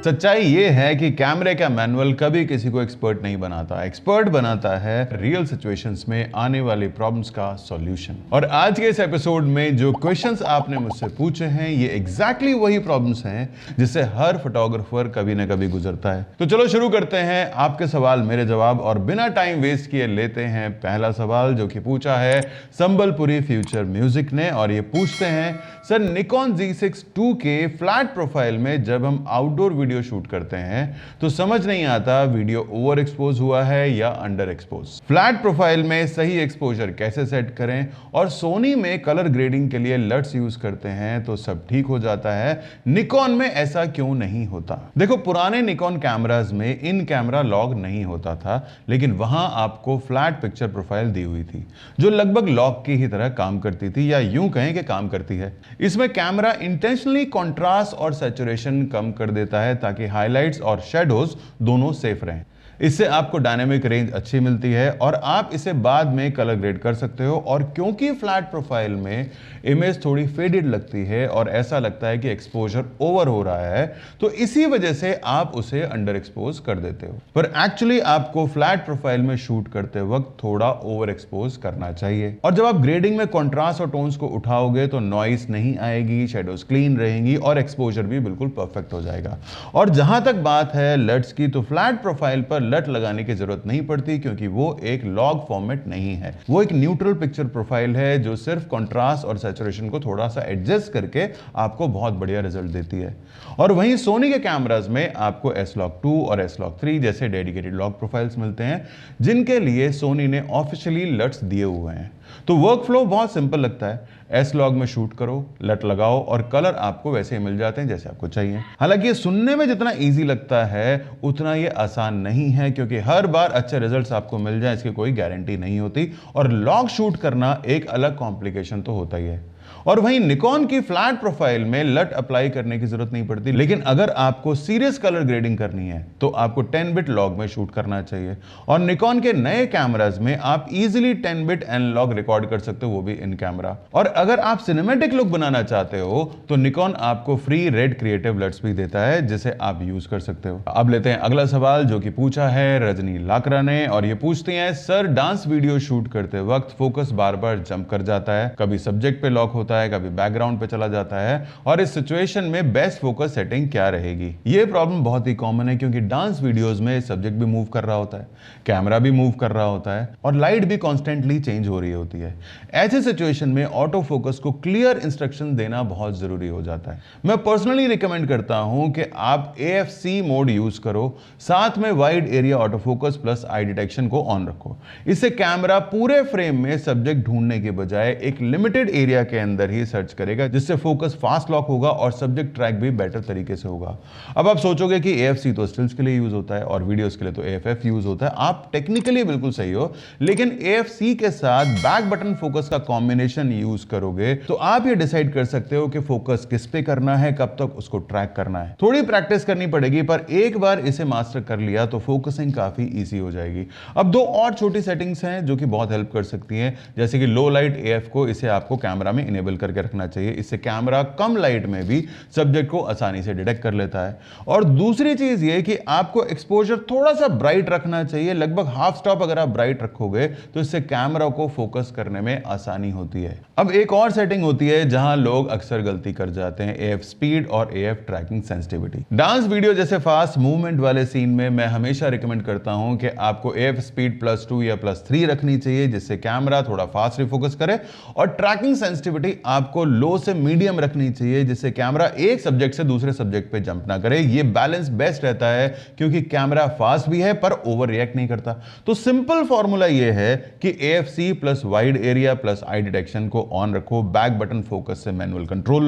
सच्चाई ये है कि कैमरे का मैनुअल कभी किसी को एक्सपर्ट नहीं बनाता। एक्सपर्ट बनाता है रियल सिचुएशंस में आने वाली प्रॉब्लम्स का सॉल्यूशन। और आज के इस एपिसोड में जो क्वेश्चंस आपने मुझसे पूछे हैं ये एग्जैक्टली वही प्रॉब्लम्स हैं जिससे हर फोटोग्राफर कभी ना कभी गुजरता है। तो चलो शुरू करते हैं, आपके सवाल मेरे जवाब, और बिना टाइम वेस्ट किए लेते हैं पहला सवाल जो कि पूछा है संबलपुरी फ्यूचर म्यूजिक ने। और ये पूछते हैं, sir Nikon Z6 2K flat profile में जब हम आउटडोर वीडियो शूट करते हैं तो समझ नहीं आता वीडियो ओवर एक्सपोज हुआ है या अंडर एक्सपोज। फ्लैट प्रोफाइल में सही एक्सपोजर कैसे सेट करें, और सोनी में कलर ग्रेडिंग के लिए लट्स यूज करते हैं तो सब ठीक हो जाता है, निकॉन में ऐसा क्यों नहीं होता? देखो, पुराने निकॉन कैमराज में इन कैमरा लॉग नहीं होता था, लेकिन वहां आपको फ्लैट पिक्चर प्रोफाइल दी हुई थी जो लगभग लॉग की ही तरह काम करती थी, या यूं कहें कि काम करती है। इसमें कैमरा इंटेंशनली कंट्रास्ट और सैचुरेशन कम कर देता है ताकि हाइलाइट्स और शैडोज दोनों सेफ रहें। इससे आपको डायनेमिक रेंज अच्छी मिलती है और आप इसे बाद में कलर ग्रेड कर सकते हो। और क्योंकि फ्लैट प्रोफाइल में इमेज थोड़ी फेडेड लगती है और ऐसा लगता है कि एक्सपोजर ओवर हो रहा है, तो इसी वजह से आप उसे अंडर एक्सपोज कर देते हो। पर एक्चुअली आपको फ्लैट प्रोफाइल में शूट करते वक्त थोड़ा ओवर एक्सपोज करना चाहिए। और जब आप ग्रेडिंग में कॉन्ट्रास्ट और टोन्स को उठाओगे तो नॉइस नहीं आएगी, शैडोज क्लीन रहेंगी और एक्सपोजर भी बिल्कुल परफेक्ट हो जाएगा। और जहां तक बात है लट्स की, तो फ्लैट प्रोफाइल पर लट लगाने की जरूरत नहीं पड़ती क्योंकि वो एक लॉग फॉर्मेट नहीं है, वो एक न्यूट्रल पिक्चर प्रोफाइल है जो सिर्फ कंट्रास्ट और सैचुरेशन को थोड़ा सा एडजस्ट करके आपको बहुत बढ़िया रिजल्ट देती है। और वहीं सोनी के कैमरास में आपको S-Log2 और S-Log3 जैसे डेडिकेटेड लॉग प्रोफाइल्स मिलते हैं जिनके लिए सोनी ने ऑफिशियली लट्स दिए हुए हैं। तो वर्क फ्लो बहुत सिंपल लगता है, S-Log में शूट करो, लट लगाओ और कलर आपको वैसे ही मिल जाते हैं जैसे आपको चाहिए। हालांकि ये सुनने में जितना इजी लगता है उतना ये आसान नहीं है, क्योंकि हर बार अच्छे रिजल्ट्स आपको मिल जाए इसकी कोई गारंटी नहीं होती, और लॉग शूट करना एक अलग कॉम्प्लिकेशन तो होता ही है। और वहीं निकॉन की फ्लैट प्रोफाइल में लट अप्लाई करने की जरूरत नहीं पड़ती, लेकिन अगर आपको सीरियस कलर ग्रेडिंग करनी है तो आपको 10 बिट लॉग में शूट करना चाहिए। और निकॉन के नए कैमराज में आप इजीली 10 बिट एनालॉग रिकॉर्ड कर सकते हो, वो भी इन कैमरा। और अगर आप सिनेमैटिक लुक बनाना चाहते हो तो निकॉन आपको फ्री रेड क्रिएटिव लट्स भी देता है जिसे आप यूज कर सकते हो। अब लेते हैं अगला सवाल जो कि पूछा है रजनी लाकरा ने। और ये पूछती हैं, सर डांस वीडियो शूट करते वक्त फोकस बार बार जंप कर जाता है, कभी सब्जेक्ट पे लॉक होता है, कभी बैकग्राउंड पे चला जाता है, और इस सिचुएशन में बेस्ट फोकस सेटिंग क्या रहेगी? ये प्रॉब्लम बहुत ही कॉमन है क्योंकि डांस वीडियोस में सब्जेक्ट भी मूव कर रहा होता है, कैमरा भी मूव कर रहा होता है और लाइट भी कॉन्स्टेंटली चेंज हो रही होती है। ऐसे सिचुएशन में ऑटो फोकस को क्लियर इंस्ट्रक्शन देना बहुत जरूरी हो जाता है। मैं पर्सनली रिकमेंड करता हूं कि आप AFC मोड यूज करो, साथ में wide area auto focus plus eye detection को ऑन रखो। इससे कैमरा पूरे फ्रेम में सब्जेक्ट ढूंढने के बजाय एक लिमिटेड एरिया के अंदर ही सर्च करेगा, जिससे फोकस फास्ट लॉक होगा और सब्जेक्ट ट्रैक भी बेटर तरीके से होगा। अब आप सोचोगे कि AFC तो स्टिल्स के लिए यूज होता है और वीडियोस के लिए तो AFF यूज होता है। आप टेक्निकली बिल्कुल सही हो, लेकिन AFC के साथ बैक बटन फोकस का कॉम्बिनेशन यूज करोगे तो आप ये डिसाइड कर सकते हो कि फोकस किस पे करना है, कब तक उसको ट्रैक करना है। थोड़ी प्रैक्टिस करनी पड़ेगी, पर एक बार इसे मास्टर कर लिया तो फोकसिंग काफी ईजी हो जाएगी। अब दो और छोटी सेटिंग्स हैं जो कि बहुत हेल्प कर सकती हैं, जैसे कि लो लाइट AF को इसे आपको कैमरा में इनेबल करके रखना चाहिए। इससे कैमरा कम लाइट में भी सब्जेक्ट को आसानी से डिटेक्ट कर लेता है। और दूसरी चीज ये कि आपको एक्सपोजर थोड़ा सा ब्राइट रखना चाहिए, लगभग हाफ स्टॉप अगर आप ब्राइट रखोगे तो इससे कैमरा को फोकस करने में आसानी होती है। अब एक और सेटिंग होती है जहां लोग अक्सर गलती कर जाते हैं, AF स्पीड और AF tracking sensitivity. Dance video जैसे फास्ट मूवमेंट वाले सीन में मैं हमेशा रिकमेंड करता हूं कि आपको AF स्पीड +2 या +3 रखनी चाहिए, जिससे कैमरा थोड़ा फास्ट रिफोकस करे। और ट्रैकिंग सेंसिटिविटी आपको लो से मीडियम रखनी चाहिए, जिससे कैमरा एक सब्जेक्ट से दूसरे सब्जेक्ट पे जंप ना करे। ये बैलेंस बेस्ट रहता है क्योंकि कैमरा फास्ट भी है पर ओवर रिएक्ट नहीं करता। तो सिंपल फॉर्मूला ये है कि AFC plus wide area plus eye detection को ऑन रखो, बैक बटन फोकस से manual control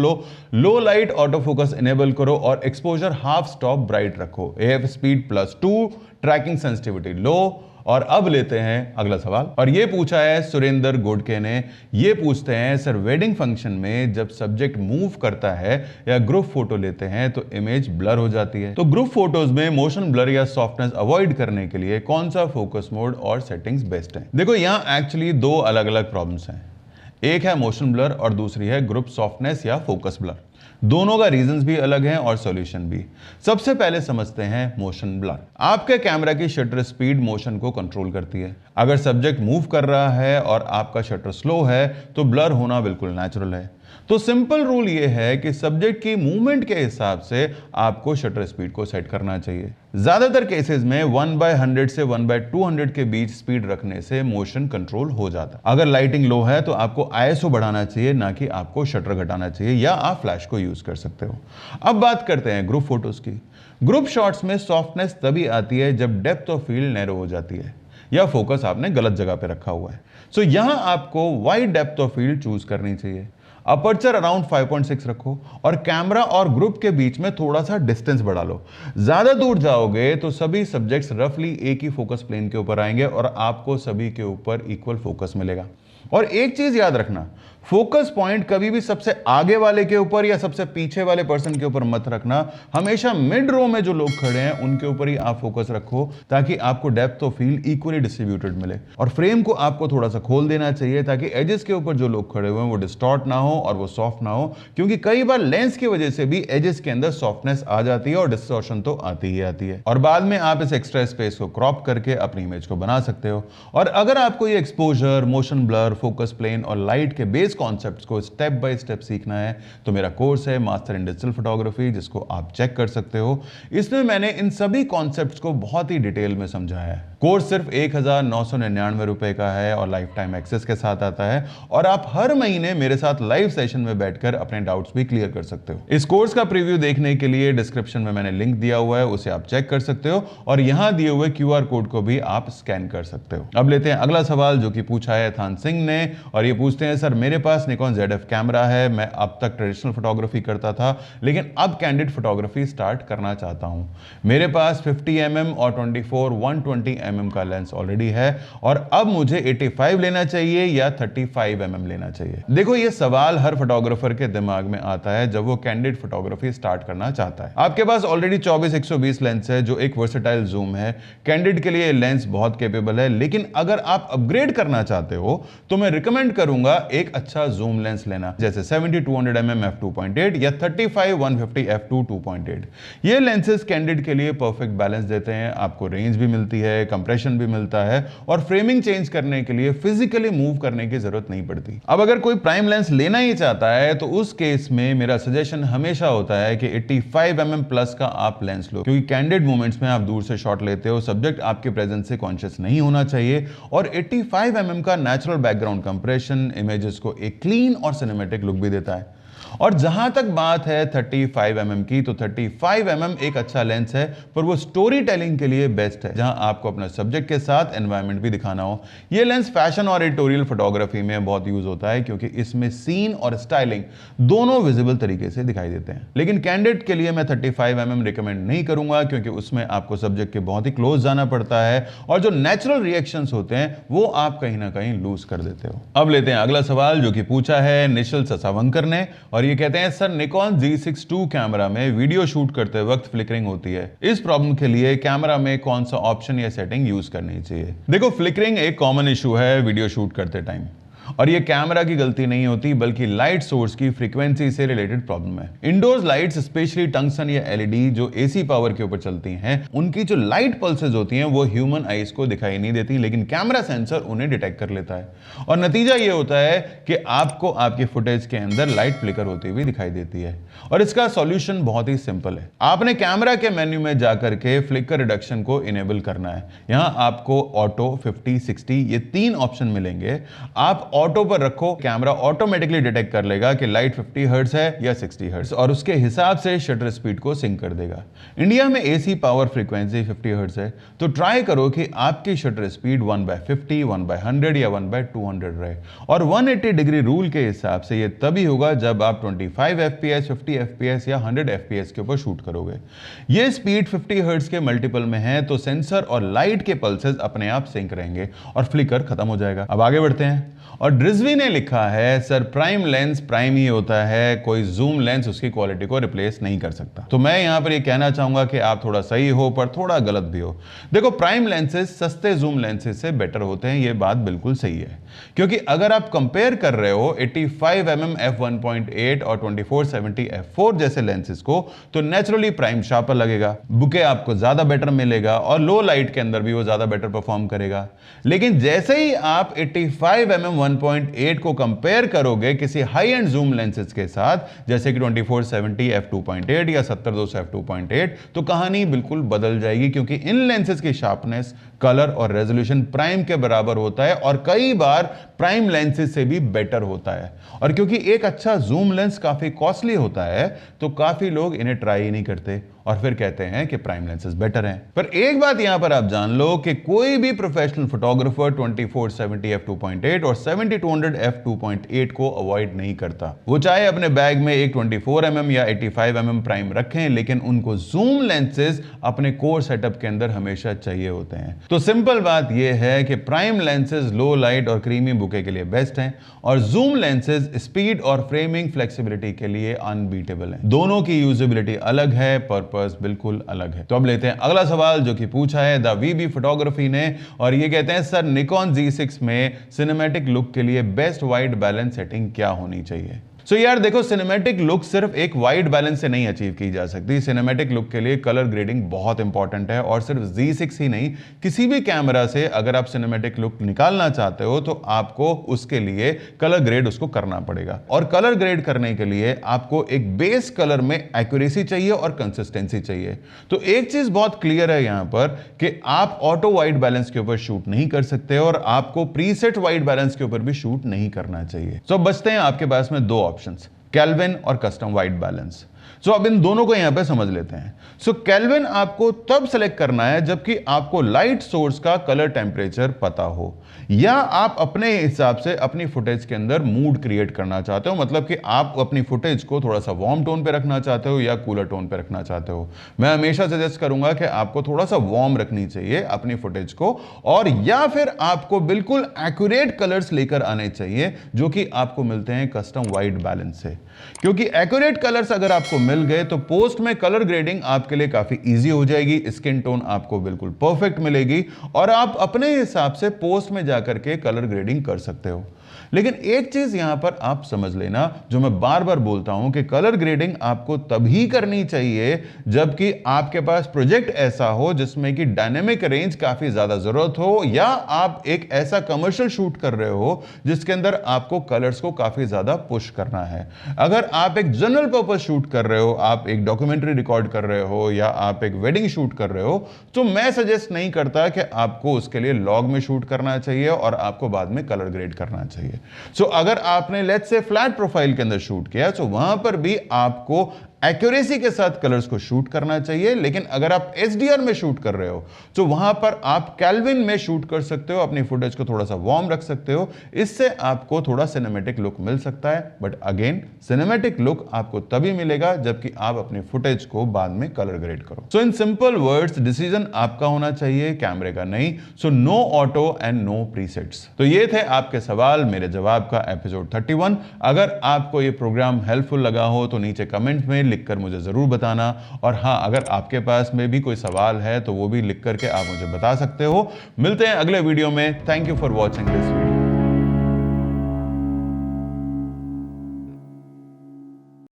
low light auto focus enable करो और एक्सपोजर हाफ स्टॉप ब्राइट रखो, AF speed +2, tracking sensitivity low. और अब लेते हैं अगला सवाल, और ये पूछा है सुरेंद्र गोडके ने। ये पूछते हैं, सर वेडिंग फंक्शन में जब सब्जेक्ट मूव करता है या ग्रुप फोटो लेते हैं तो इमेज ब्लर हो जाती है, तो ग्रुप फोटोज में मोशन ब्लर या सॉफ्टनेस अवॉइड करने के लिए कौन सा फोकस मोड और सेटिंग्स बेस्ट है? देखो, यहां एक्चुअली दो अलग अलग प्रॉब्लम्स हैं। एक है मोशन ब्लर और दूसरी है ग्रुप सॉफ्टनेस या फोकस ब्लर। दोनों का रीजंस भी अलग हैं और सॉल्यूशन भी। सबसे पहले समझते हैं मोशन ब्लर। आपके कैमरा की शटर स्पीड मोशन को कंट्रोल करती है। अगर सब्जेक्ट मूव कर रहा है और आपका शटर स्लो है तो ब्लर होना बिल्कुल नेचुरल है। तो सिंपल रूल ये है कि सब्जेक्ट की मूवमेंट के हिसाब से आपको शटर स्पीड को सेट करना चाहिए। ज्यादातर केसेस में 1/100 से 1/200 के बीच स्पीड रखने से मोशन कंट्रोल हो जाता है। अगर लाइटिंग लो है तो आपको आईएसओ बढ़ाना चाहिए, ना कि आपको शटर घटाना चाहिए, या आप फ्लैश को यूज कर सकते हो। अब बात करते हैं ग्रुप फोटोज की। ग्रुप शॉट्स में सॉफ्टनेस तभी आती है जब डेप्थ ऑफ फील्ड नैरो हो जाती है या फोकस आपने गलत जगह पे रखा हुआ है। सो यहां आपको wide depth of field choose करनी चाहिए। अपर्चर अराउंड 5.6 रखो और कैमरा और ग्रुप के बीच में थोड़ा सा डिस्टेंस बढ़ा लो। ज्यादा दूर जाओगे तो सभी सब्जेक्ट्स रफली एक ही फोकस प्लेन के ऊपर आएंगे और आपको सभी के ऊपर इक्वल फोकस मिलेगा। और एक चीज याद रखना, फोकस पॉइंट कभी भी सबसे आगे वाले के ऊपर या सबसे पीछे वाले पर्सन के ऊपर मत रखना। हमेशा मिड रो में जो लोग खड़े हैं उनके ऊपर ही आप फोकस रखो, ताकि आपको depth of field equally distributed मिले। और फ्रेम को आपको थोड़ा सा खोल देना चाहिए ताकि एजेस के ऊपर जो लोग खड़े हुए हैं वो डिस्टॉर्ट ना हो और वो सॉफ्ट ना हो, क्योंकि कई बार लेंस की वजह से भी एजेस के अंदर सॉफ्टनेस आ जाती है और डिस्टॉर्शन तो आती ही आती है। और बाद में आप इस एक्स्ट्रा स्पेस को क्रॉप करके अपनी इमेज को बना सकते हो। और अगर आपको ये exposure, motion blur, focus plane और लाइट के बेस कॉन्सेप्ट्स को स्टेप बाय स्टेप सीखना है तो मेरा कोर्स है मास्टर इन डिजिटल फोटोग्राफी, जिसको आप चेक कर सकते हो। इसमें मैंने इन सभी कॉन्सेप्ट्स को बहुत ही डिटेल में समझाया है। कोर्स सिर्फ 1999 रुपए का है और लाइफ टाइम एक्सेस के साथ आता है, और आप हर महीने मेरे साथ लाइव सेशन में बैठकर अपने डाउट्स भी क्लियर कर सकते हो। इस कोर्स का प्रीव्यू देखने के लिए डिस्क्रिप्शन में मैंने लिंक दिया हुआ है, उसे आप चेक कर सकते हो और यहां दिए हुए QR कोड को भी आप स्कैन कर सकते हो। अब लेते हैं अगला सवाल, जो कि पूछा है थान सिंह ने, और ये पूछते हैं, सर मेरे पास निकॉन ZF कैमरा है, मैं अब तक ट्रेडिशनल फोटोग्राफी करता था लेकिन अब कैंडिड फोटोग्राफी स्टार्ट करना चाहता हूं। मेरे पास 50mm और 24-120mm का लेंस ऑलरेडी है और अब मुझे 85 लेना चाहिए या 35mm लेना चाहिए। देखो, ये सवाल हर फोटोग्राफर के दिमाग में आता है जब वो कैंडिड फोटोग्राफी स्टार्ट करना चाहता है। आपके पास ऑलरेडी 24-120 लेंस है जो एक वर्सेटाइल जूम है। कैंडिड के लिए लेंस बहुत कैपेबल है, लेकिन अगर आप अपग्रेड करना चाहते हो तो मैं रिकमेंड करूंगा एक अच्छा जूम लेंस लेना, जैसे 70-200mm f2.8 या 35-150 f2.8। ये लेंसेज कैंडिड के लिए परफेक्ट बैलेंस देते हैं, आपको रेंज भी मिलती है, कंप्रेशन भी मिलता है और फ्रेमिंग चेंज करने के लिए फिजिकली मूव करने की जरूरत नहीं पड़ती। अब अगर कोई प्राइम लेंस लेना ही चाहता है तो उस केस में मेरा सजेशन हमेशा होता है कि 85mm प्लस का आप लेंस लो, क्योंकि कैंडिड मूवमेंट्स में आप दूर से शॉट लेते हो, सब्जेक्ट आपके प्रेजेंस से कॉन्शियस नहीं होना चाहिए, और 85mm का नेचुरल बैकग्राउंड कंप्रेशन इमेजेस को एक क्लीन और सिनेमैटिक लुक भी देता है। और जहां तक बात है 35mm की, तो 35mm एक अच्छा लेंस है, पर वो स्टोरी टेलिंग के लिए बेस्ट है, जहां आपको अपने सब्जेक्ट के साथ एनवायरनमेंट भी दिखाना हो। ये लेंस फैशन और एडिटोरियल फोटोग्राफी में बहुत यूज होता है, क्योंकि इसमें सीन और स्टाइलिंग दोनों विजिबल तरीके से दिखाई देते हैं। लेकिन कैंडिड के लिए मैं 35mm रिकमेंड नहीं करूंगा, क्योंकि उसमें आपको सब्जेक्ट के बहुत ही क्लोज जाना पड़ता है और जो नेचुरल रिएक्शंस होते हैं वो आप कहीं ना कहीं लूज कर देते हो। अब लेते हैं अगला सवाल, जो कि पूछा है निश्चल ससावंकर ने, और ये कहते हैं, sir Nikon Z6 II camera में वीडियो शूट करते वक्त फ्लिकरिंग होती है, इस प्रॉब्लम के लिए कैमरा में कौन सा ऑप्शन या सेटिंग यूज करनी चाहिए? देखो, फ्लिकरिंग एक कॉमन इशू है वीडियो शूट करते टाइम, और ये कैमरा की गलती नहीं होती बल्कि लाइट सोर्स की फ्रीक्वेंसी से रिलेटेड प्रॉब्लम है। इंडोर्स लाइट्स, स्पेशली टंगस्टन या एलईडी जो एसी पावर के ऊपर चलती हैं, उनकी जो लाइट पल्सेस होती हैं वो ह्यूमन आईज को दिखाई नहीं देती, लेकिन कैमरा सेंसर उन्हें डिटेक्ट कर लेता है, और नतीजा ये होता है कि आपको आपकी फुटेज के अंदर लाइट फ्लिकर होती हुई दिखाई देती है। और इसका सॉल्यूशन बहुत ही सिंपल है, आपने कैमरा के मेन्यू में जाकर के फ्लिकर रिडक्शन को इनेबल करना है। यहां आपको ऑटो, 50, 60 ये 3 ऑप्शन मिलेंगे। आप ऑटो पर रखो, कैमरा ऑटोमेटिकली डिटेक्ट कर लेगा कि लाइट 50 हर्ट्ज है या 60 हर्ट्ज, और उसके हिसाब से शटर स्पीड को सिंक कर देगा। इंडिया में एसी पावर फ्रीक्वेंसी 50 हर्ट्ज है, तो ट्राई करो कि आपकी शटर स्पीड 1/50, 1/100 या 1/200 रहे। और 180 डिग्री रूल के हिसाब से ये तभी होगा जब आप 25 FPS, 50 FPS या 100 FPS के ऊपर शूट करोगे। ये स्पीड 50 हर्ट्ज के मल्टीपल में है, तो सेंसर और लाइट के पल्सेस अपने आप सिंक रहेंगे और फ्लिकर खत्म हो जाएगा। अब आगे बढ़ते हैं, और ड्रिजवी ने लिखा है सर प्राइम लेंस प्राइम ही होता है, कोई जूम लेंस उसकी क्वालिटी को रिप्लेस नहीं कर सकता। तो मैं यहां पर ये कहना चाहूंगा कि आप थोड़ा सही हो पर थोड़ा गलत भी हो। देखो प्राइम लेंसेज सस्ते जूम लेंसेज से बेटर होते हैं, ये बात बिल्कुल सही है, क्योंकि अगर आप कंपेयर कर रहे हो 85mm f1.8 और 2470 f4 जैसे लेंसेज को, तो नेचुरली प्राइम शार्पर लगेगा, बुके आपको ज्यादा बेटर मिलेगा और लो लाइट के अंदर भी वो ज्यादा बेटर परफॉर्म करेगा। लेकिन जैसे ही आप 85mm 1.8 को कंपेयर करोगे किसी हाई एंड जूम लेंसेज के साथ जैसे कि 2470 f2.8 या 70-200 f2.8, तो कहानी बिल्कुल बदल जाएगी, क्योंकि इन लेंसेज की शार्पनेस, कलर और रेजोल्यूशन प्राइम के बराबर होता है और कई बार प्राइम लेंसेज से भी बेटर होता है। और क्योंकि एक अच्छा जूम लेंस काफी कॉस्टली होता है, तो काफी लोग इन्हें ट्राई ही नहीं करते और फिर कहते हैं कि प्राइम लेंसेज बेटर हैं। पर एक बात यहां पर आप जान लो कि कोई भी प्रोफेशनल फोटोग्राफर 2470 f2.8 और 70-200 f2.8 को अवॉइड नहीं करता। वो चाहे अपने बैग में एक 24mm या 85mm प्राइम रखें, लेकिन उनको जूम लेंसेज अपने कोर सेटअप के अंदर हमेशा चाहिए होते हैं। तो सिंपल बात यह है कि प्राइम लेंसेज लो लाइट और क्रीमी बुके के लिए बेस्ट हैं और जूम लेंसेज स्पीड और फ्रेमिंग फ्लेक्सिबिलिटी के लिए अनबीटेबल हैं। दोनों की यूजेबिलिटी अलग है, पर्पस बिल्कुल अलग है। तो अब लेते हैं अगला सवाल जो कि पूछा है द वीबी फोटोग्राफी ने, और ये कहते हैं सर निकॉन Z6 में सिनेमैटिक लुक के लिए बेस्ट वाइट बैलेंस सेटिंग क्या होनी चाहिए। सो यार देखो, सिनेमैटिक लुक सिर्फ एक वाइट बैलेंस से नहीं अचीव की जा सकती। सिनेमैटिक लुक के लिए कलर ग्रेडिंग बहुत इंपॉर्टेंट है और सिर्फ Z6 ही नहीं, किसी भी कैमरा से अगर आप सिनेमैटिक लुक निकालना चाहते हो तो आपको उसके लिए कलर ग्रेड उसको करना पड़ेगा। और कलर ग्रेड करने के लिए आपको एक बेस कलर में एक्यूरेसी चाहिए और कंसिस्टेंसी चाहिए। तो एक चीज बहुत क्लियर है यहां पर कि आप ऑटो वाइट बैलेंस के ऊपर शूट नहीं कर सकते और आपको प्रीसेट वाइट बैलेंस के ऊपर भी शूट नहीं करना चाहिए। तो बचते हैं आपके पास में दो ऑप्शंस, केल्विन और कस्टम वाइट बैलेंस। सो अब इन दोनों को यहां पे समझ लेते हैं। सो केल्विन आपको तब सेलेक्ट करना है जबकि आपको लाइट सोर्स का कलर टेम्परेचर पता हो, या आप अपने हिसाब से अपनी फुटेज के अंदर मूड क्रिएट करना चाहते हो, मतलब कि आप अपनी फुटेज को थोड़ा सा वार्म टोन पे रखना चाहते हो या कूलर टोन पे रखना चाहते हो। मैं हमेशा सजेस्ट करूंगा कि आपको थोड़ा सा वार्म रखनी चाहिए अपनी फुटेज को, और या फिर आपको बिल्कुल एक्यूरेट कलर्स लेकर आने चाहिए जो कि आपको मिलते हैं कस्टम वाइट बैलेंस से। क्योंकि एक्यूरेट कलर्स अगर आपको मिल गए तो पोस्ट में कलर ग्रेडिंग आपके लिए काफी इजी हो जाएगी, स्किन टोन आपको बिल्कुल परफेक्ट मिलेगी और आप अपने हिसाब से पोस्ट में जाकर के कलर ग्रेडिंग कर सकते हो। लेकिन एक चीज यहां पर आप समझ लेना, जो मैं बार बार बोलता हूं कि कलर ग्रेडिंग आपको तभी करनी चाहिए जबकि आपके पास प्रोजेक्ट ऐसा हो जिसमें कि डायनेमिक रेंज काफी ज्यादा जरूरत हो, या आप एक ऐसा कमर्शियल शूट कर रहे हो जिसके अंदर आपको कलर्स को काफी ज्यादा पुश करना है। अगर आप एक जनरल पर्पस शूट कर रहे हो, आप एक डॉक्यूमेंट्री रिकॉर्ड कर रहे हो या आप एक वेडिंग शूट कर रहे हो, तो मैं सजेस्ट नहीं करता कि आपको उसके लिए लॉग में शूट करना चाहिए और आपको बाद में कलर ग्रेड करना चाहिए। सो अगर आपने लेट्स से फ्लैट प्रोफाइल के अंदर शूट किया तो वहां पर भी आपको एक्यूरेसी के साथ कलर्स को शूट करना चाहिए। लेकिन अगर आप एसडीआर में शूट कर रहे हो तो वहां पर आप केल्विन में शूट कर सकते हो, अपनी फुटेज को थोड़ा सा वार्म रख सकते हो, इससे आपको थोड़ा सिनेमैटिक लुक मिल सकता है। बट अगेन सिनेमैटिक लुक आपको तभी मिलेगा जबकि आप अपनी फुटेज को बाद में कलर ग्रेड करो। So in simple words, decision आपका होना चाहिए, कैमरे का नहीं। So no auto and no presets. तो ये थे आपके सवाल, मेरे जवाब का एपिसोड 31। अगर आपको ये प्रोग्राम हेल्पफुल लगा हो तो नीचे कमेंट में लिखकर मुझे जरूर बताना, और हां, अगर आपके पास में भी कोई सवाल है तो वो भी लिख करके आप मुझे बता सकते हो। मिलते हैं अगले वीडियो में। Thank you for watching this video.